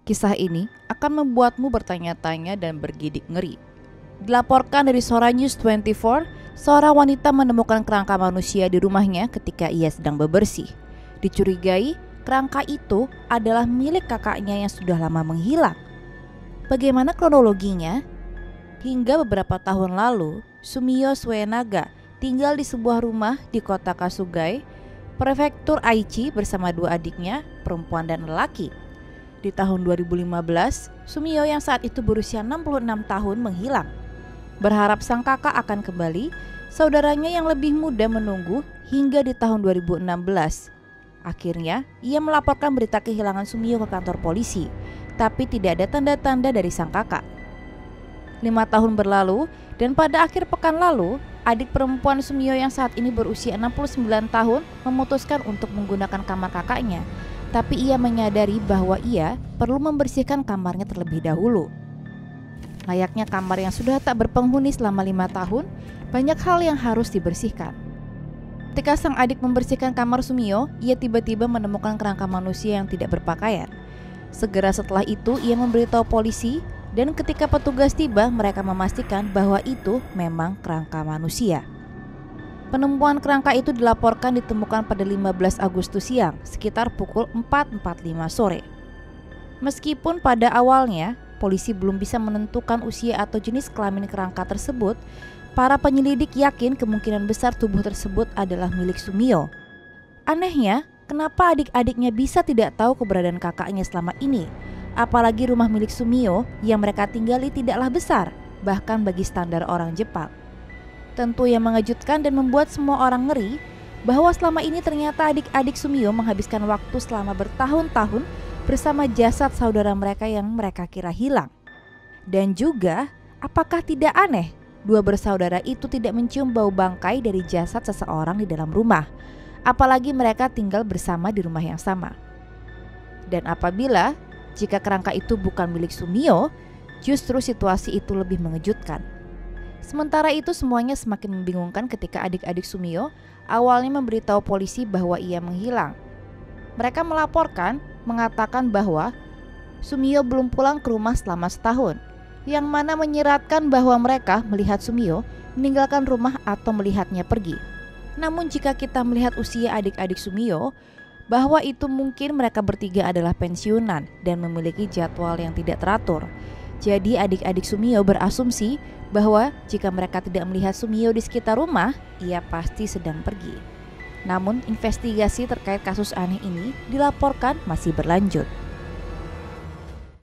Kisah ini akan membuatmu bertanya-tanya dan bergidik ngeri. Dilaporkan dari Sora News 24, seorang wanita menemukan kerangka manusia di rumahnya ketika ia sedang bebersih. Dicurigai, kerangka itu adalah milik kakaknya yang sudah lama menghilang. Bagaimana kronologinya? Hingga beberapa tahun lalu, Sumio Suenaga tinggal di sebuah rumah di kota Kasugai, prefektur Aichi bersama dua adiknya, perempuan dan lelaki. Di tahun 2015, Sumio yang saat itu berusia 66 tahun menghilang. Berharap sang kakak akan kembali, saudaranya yang lebih muda menunggu hingga di tahun 2016. Akhirnya, ia melaporkan berita kehilangan Sumio ke kantor polisi, tapi tidak ada tanda-tanda dari sang kakak. 5 tahun berlalu, dan pada akhir pekan lalu, adik perempuan Sumio yang saat ini berusia 69 tahun memutuskan untuk menggunakan kamar kakaknya. Tapi ia menyadari bahwa ia perlu membersihkan kamarnya terlebih dahulu. Layaknya kamar yang sudah tak berpenghuni selama 5 tahun, banyak hal yang harus dibersihkan. Ketika sang adik membersihkan kamar Sumio, ia tiba-tiba menemukan kerangka manusia yang tidak berpakaian. Segera setelah itu ia memberitahu polisi, dan ketika petugas tiba mereka memastikan bahwa itu memang kerangka manusia. Penemuan kerangka itu dilaporkan ditemukan pada 15 Agustus siang, sekitar pukul 4.45 sore. Meskipun pada awalnya, polisi belum bisa menentukan usia atau jenis kelamin kerangka tersebut, para penyelidik yakin kemungkinan besar tubuh tersebut adalah milik Sumio. Anehnya, kenapa adik-adiknya bisa tidak tahu keberadaan kakaknya selama ini? Apalagi rumah milik Sumio yang mereka tinggali tidaklah besar, bahkan bagi standar orang Jepang. Tentu yang mengejutkan dan membuat semua orang ngeri bahwa selama ini ternyata adik-adik Sumio menghabiskan waktu selama bertahun-tahun bersama jasad saudara mereka yang mereka kira hilang. Dan juga, apakah tidak aneh dua bersaudara itu tidak mencium bau bangkai dari jasad seseorang di dalam rumah, apalagi mereka tinggal bersama di rumah yang sama. Dan apabila jika kerangka itu bukan milik Sumio, justru situasi itu lebih mengejutkan. Sementara itu semuanya semakin membingungkan ketika adik-adik Sumio awalnya memberitahu polisi bahwa ia menghilang. Mereka melaporkan mengatakan bahwa Sumio belum pulang ke rumah selama setahun, yang mana menyiratkan bahwa mereka melihat Sumio meninggalkan rumah atau melihatnya pergi. Namun jika kita melihat usia adik-adik Sumio, bahwa itu mungkin mereka bertiga adalah pensiunan dan memiliki jadwal yang tidak teratur. Jadi adik-adik Sumio berasumsi bahwa jika mereka tidak melihat Sumio di sekitar rumah, ia pasti sedang pergi. Namun investigasi terkait kasus aneh ini dilaporkan masih berlanjut.